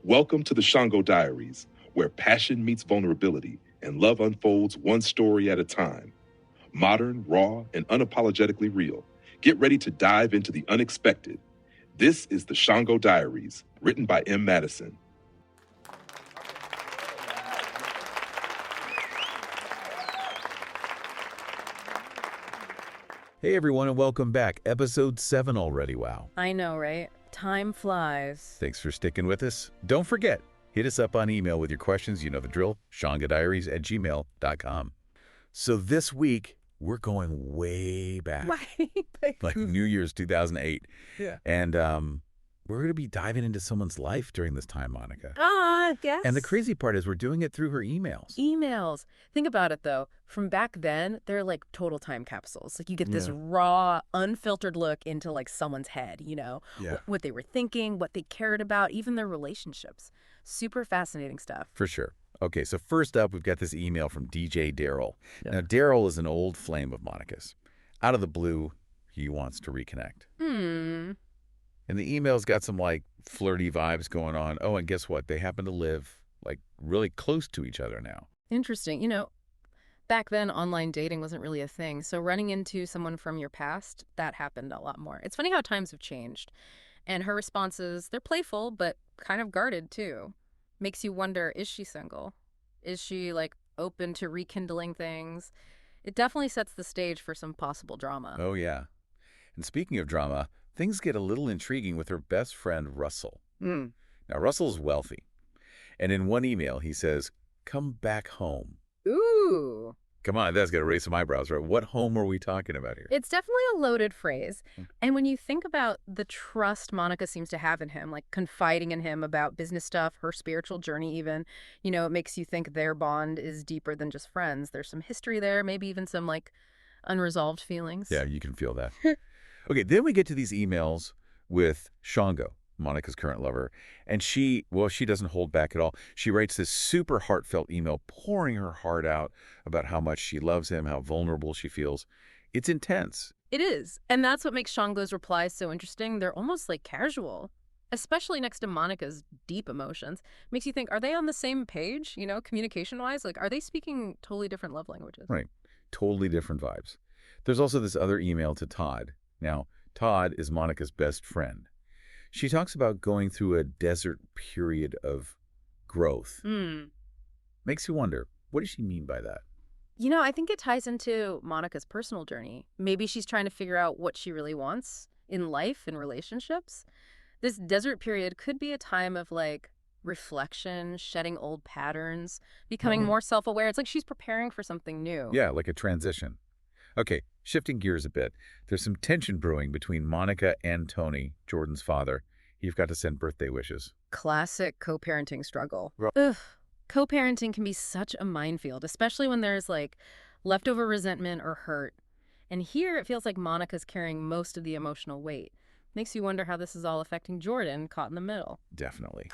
Welcome to the Shango Diaries, where passion meets vulnerability and love unfolds one story at a time. Modern, raw, and unapologetically real. Get ready to dive into the unexpected. This is the Shango Diaries, written by M. Madison. Hey everyone, and welcome back. Episode 7 already, wow. I know, right? Time flies. Thanks for sticking with us. Don't forget, hit us up on email with your questions. You know the drill, shangodiaries@gmail.com. So this week, we're going way back. Like New Year's 2008. Yeah. And we're going to be diving into someone's life during this time, Monica. Yes. And the crazy part is we're doing it through her emails. Emails. Think about it, though. From back then, they're like total time capsules. Like you get this raw, unfiltered look into like someone's head, you know, what they were thinking, what they cared about, even their relationships. Super fascinating stuff. For sure. Okay, so first up, we've got this email from DJ Daryl. Now, Daryl is an old flame of Monica's. Out of the blue, he wants to reconnect. And the email's got some, like, flirty vibes going on. Oh, and guess what? They happen to live, like, really close to each other now. Interesting. You know, back then, online dating wasn't really a thing. So running into someone from your past, that happened a lot more. It's funny how times have changed. And her responses, they're playful, but kind of guarded, too. Makes you wonder, is she single? Is she, like, open to rekindling things? It definitely sets the stage for some possible drama. Oh, yeah. And speaking of drama, things get a little intriguing with her best friend, Russell. Now, Russell's wealthy. And in one email, he says, "Come back home." Ooh. Come on, that's got to raise some eyebrows, right? What home are we talking about here? It's definitely a loaded phrase. And when you think about the trust Monica seems to have in him, like confiding in him about business stuff, her spiritual journey even, you know, it makes you think their bond is deeper than just friends. There's some history there, maybe even some like unresolved feelings. Yeah, you can feel that. Okay, then we get to these emails with Shango, Monica's current lover, and she doesn't hold back at all. She writes this super heartfelt email, pouring her heart out about how much she loves him, how vulnerable she feels. It's intense. It is. And that's what makes Shango's replies so interesting. They're almost like casual, especially next to Monica's deep emotions. Makes you think, are they on the same page, you know, communication-wise? Like, are they speaking totally different love languages? Right. Totally different vibes. There's also this other email to Todd. Now, Todd is Monica's best friend. She talks about going through a desert period of growth. Makes you wonder, what does she mean by that? You know, I think it ties into Monica's personal journey. Maybe she's trying to figure out what she really wants in life and relationships. This desert period could be a time of like reflection, shedding old patterns, becoming more self-aware. It's like she's preparing for something new. Yeah, like a transition. Okay, shifting gears a bit. There's some tension brewing between Monica and Tony, Jordan's father. You've got to send birthday wishes. Classic co-parenting struggle. Right. Ugh. Co-parenting can be such a minefield, especially when there's like leftover resentment or hurt. And here it feels like Monica's carrying most of the emotional weight. Makes you wonder how this is all affecting Jordan, caught in the middle. Definitely.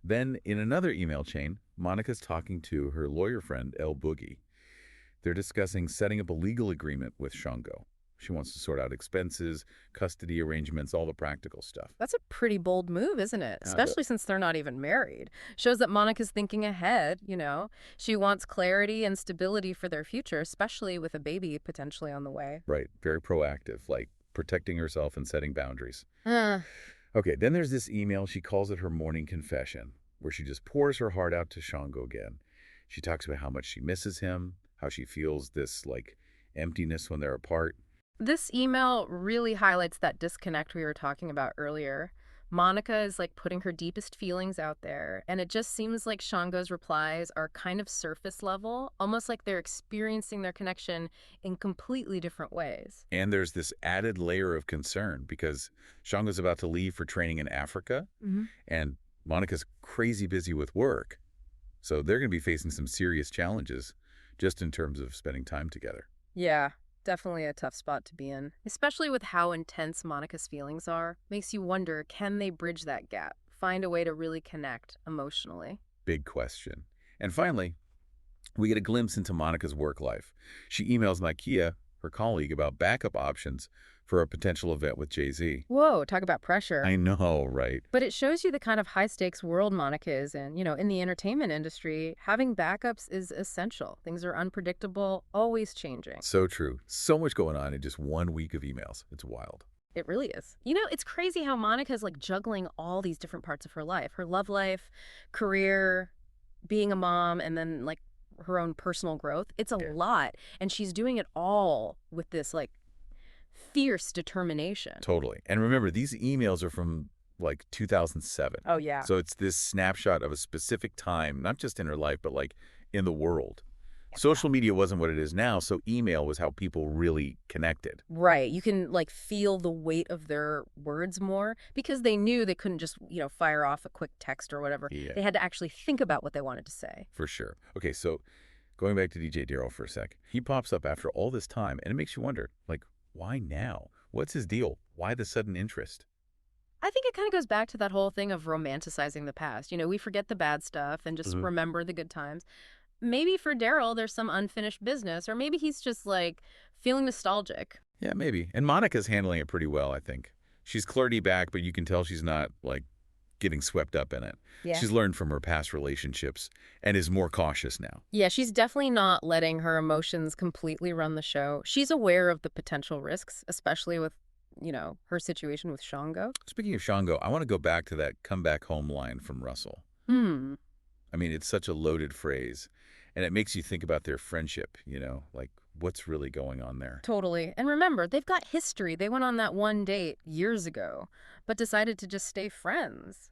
Then, in another email chain, Monica's talking to her lawyer friend, El Boogie. They're discussing setting up a legal agreement with Shango. She wants to sort out expenses, custody arrangements, all the practical stuff. That's a pretty bold move, isn't it? Especially since they're not even married. Shows that Monica's thinking ahead, you know. She wants clarity and stability for their future, especially with a baby potentially on the way. Right. Very proactive, like protecting herself and setting boundaries. Okay, then there's this email. She calls it her morning confession, where she just pours her heart out to Shango again. She talks about how much she misses him, how she feels this, like, emptiness when they're apart. This email really highlights that disconnect we were talking about earlier. Monica is, like, putting her deepest feelings out there, and it just seems like Shango's replies are kind of surface level, almost like they're experiencing their connection in completely different ways. And there's this added layer of concern, because Shango's about to leave for training in Africa, and Monica's crazy busy with work. So they're going to be facing some serious challenges just in terms of spending time together. Yeah, definitely a tough spot to be in, especially with how intense Monica's feelings are. Makes you wonder, can they bridge that gap, find a way to really connect emotionally? Big question. And finally, we get a glimpse into Monica's work life. She emails Nakia, her colleague, about backup options for a potential event with Jay-Z. Whoa, talk about pressure. I know, right? But it shows you the kind of high-stakes world Monica is in. In the entertainment industry, having backups is essential. Things are unpredictable, always changing. So true. So much going on in just 1 week of emails. It's wild. It really is. It's crazy how Monica's like juggling all these different parts of her life. Her love life, career, being a mom, and then like her own personal growth. It's a lot. And she's doing it all with this like fierce determination. Totally. And remember, these emails are from like 2007. Oh, yeah. So it's this snapshot of a specific time, not just in her life, but like in the world. Social media wasn't what it is now, so email was how people really connected. Right. You can like feel the weight of their words more because they knew they couldn't just, fire off a quick text or whatever. Yeah. They had to actually think about what they wanted to say. For sure. Okay, so going back to DJ Darryl for a sec, he pops up after all this time, and it makes you wonder, like, why now? What's his deal? Why the sudden interest? I think it kind of goes back to that whole thing of romanticizing the past. We forget the bad stuff and just remember the good times. Maybe for Darryl, there's some unfinished business, or maybe he's just like feeling nostalgic. Yeah, maybe. And Monica's handling it pretty well, I think. She's flirty back, but you can tell she's not like getting swept up in it. Yeah. She's learned from her past relationships and is more cautious now. Yeah, she's definitely not letting her emotions completely run the show. She's aware of the potential risks, especially with, her situation with Shango. Speaking of Shango, I want to go back to that come back home line from Russell. I mean, it's such a loaded phrase, and it makes you think about their friendship, like what's really going on there. Totally. And remember, they've got history. They went on that one date years ago, but decided to just stay friends.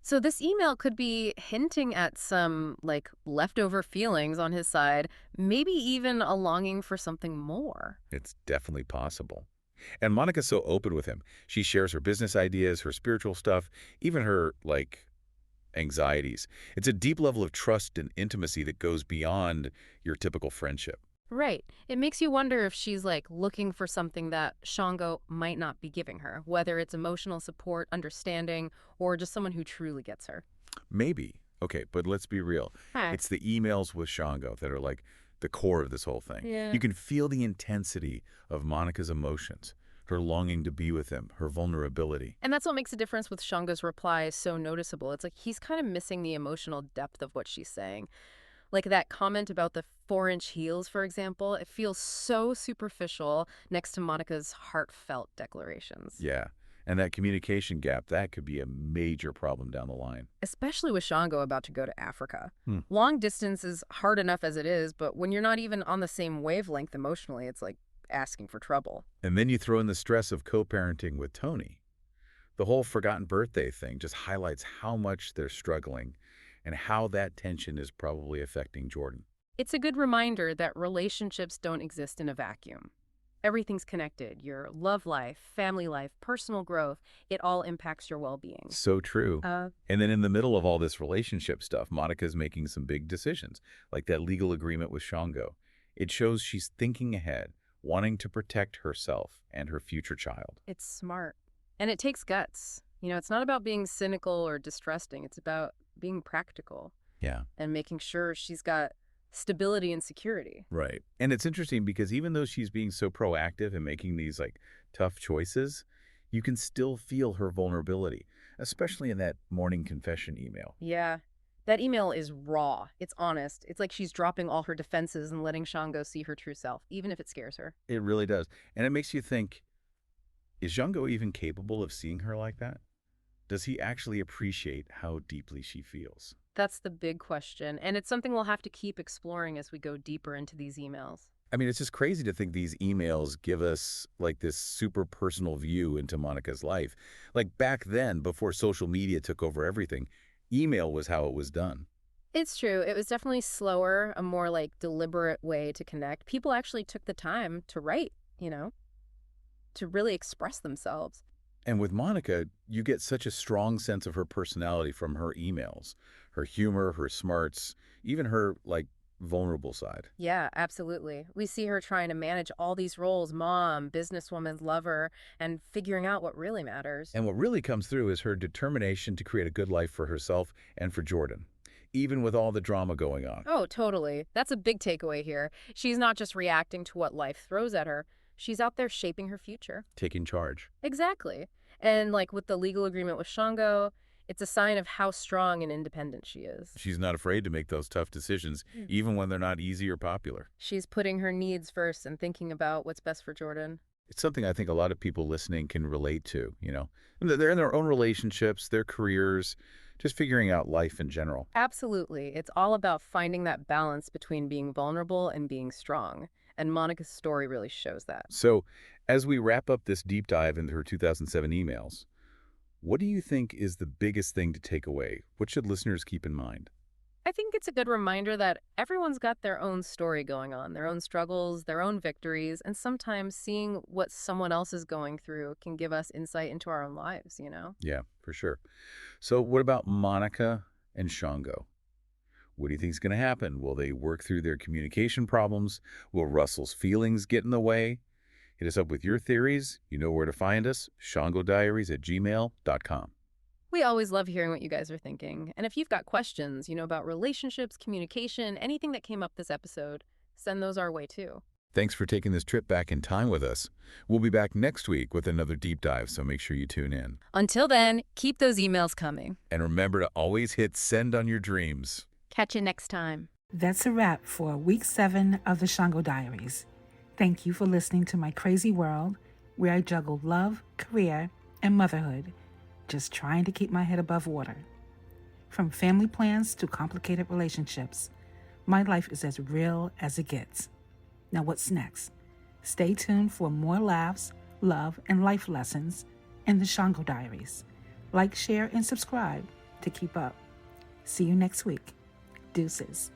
So this email could be hinting at some, like, leftover feelings on his side, maybe even a longing for something more. It's definitely possible. And Monica's so open with him. She shares her business ideas, her spiritual stuff, even her, like, anxieties. It's a deep level of trust and intimacy that goes beyond your typical friendship. Right. It makes you wonder if she's like looking for something that Shango might not be giving her, whether it's emotional support, understanding, or just someone who truly gets her. Maybe. Okay, but let's be real. Huh. It's the emails with Shango that are like the core of this whole thing. Yeah. You can feel the intensity of Monica's emotions, her longing to be with him, her vulnerability. And that's what makes the difference with Shango's reply so noticeable. It's like he's kind of missing the emotional depth of what she's saying. Like that comment about the 4-inch heels, for example, it feels so superficial next to Monica's heartfelt declarations. Yeah, and that communication gap, that could be a major problem down the line. Especially with Shango about to go to Africa. Long distance is hard enough as it is, but when you're not even on the same wavelength emotionally, it's like asking for trouble. And then you throw in the stress of co-parenting with Tony. The whole forgotten birthday thing just highlights how much they're struggling and how that tension is probably affecting Jordan. It's a good reminder that relationships don't exist in a vacuum. Everything's connected. Your love life, family life, personal growth, it all impacts your well-being. So true. And then in the middle of all this relationship stuff, Monica's making some big decisions, like that legal agreement with Shango. It shows she's thinking ahead, wanting to protect herself and her future child. It's smart. And it takes guts. It's not about being cynical or distrusting. It's about being practical. Yeah. And making sure she's got stability and security. Right. And it's interesting because even though she's being so proactive and making these like tough choices, you can still feel her vulnerability, especially in that morning confession email. Yeah. That email is raw. It's honest. It's like she's dropping all her defenses and letting Shango see her true self, even if it scares her. It really does. And it makes you think, is Shango even capable of seeing her like that? Does he actually appreciate how deeply she feels? That's the big question, and it's something we'll have to keep exploring as we go deeper into these emails. I mean, it's just crazy to think these emails give us like this super personal view into Monica's life. Like back then, before social media took over everything, email was how it was done. It's true. It was definitely slower, a more like deliberate way to connect. People actually took the time to write, to really express themselves. And with Monica, you get such a strong sense of her personality from her emails, her humor, her smarts, even her, like, vulnerable side. Yeah, absolutely. We see her trying to manage all these roles, mom, businesswoman, lover, and figuring out what really matters. And what really comes through is her determination to create a good life for herself and for Jordan, even with all the drama going on. Oh, totally. That's a big takeaway here. She's not just reacting to what life throws at her. She's out there shaping her future. Taking charge. Exactly. And like with the legal agreement with Shango, it's a sign of how strong and independent she is. She's not afraid to make those tough decisions, even when they're not easy or popular. She's putting her needs first and thinking about what's best for Jordan. It's something I think a lot of people listening can relate to, you know. They're in their own relationships, their careers, just figuring out life in general. Absolutely. It's all about finding that balance between being vulnerable and being strong. And Monica's story really shows that. So, as we wrap up this deep dive into her 2007 emails, what do you think is the biggest thing to take away? What should listeners keep in mind? I think it's a good reminder that everyone's got their own story going on, their own struggles, their own victories, and sometimes seeing what someone else is going through can give us insight into our own lives, you know? Yeah, for sure. So what about Monica and Shango? What do you think is going to happen? Will they work through their communication problems? Will Russell's feelings get in the way? Hit us up with your theories. You know where to find us, shangodiaries@gmail.com. We always love hearing what you guys are thinking. And if you've got questions, about relationships, communication, anything that came up this episode, send those our way too. Thanks for taking this trip back in time with us. We'll be back next week with another deep dive, so make sure you tune in. Until then, keep those emails coming. And remember to always hit send on your dreams. Catch you next time. That's a wrap for week 7 of the Shango Diaries. Thank you for listening to my crazy world where I juggle love, career, and motherhood, just trying to keep my head above water. From family plans to complicated relationships, my life is as real as it gets. Now what's next? Stay tuned for more laughs, love, and life lessons in the Shango Diaries. Like, share, and subscribe to keep up. See you next week. Deuces.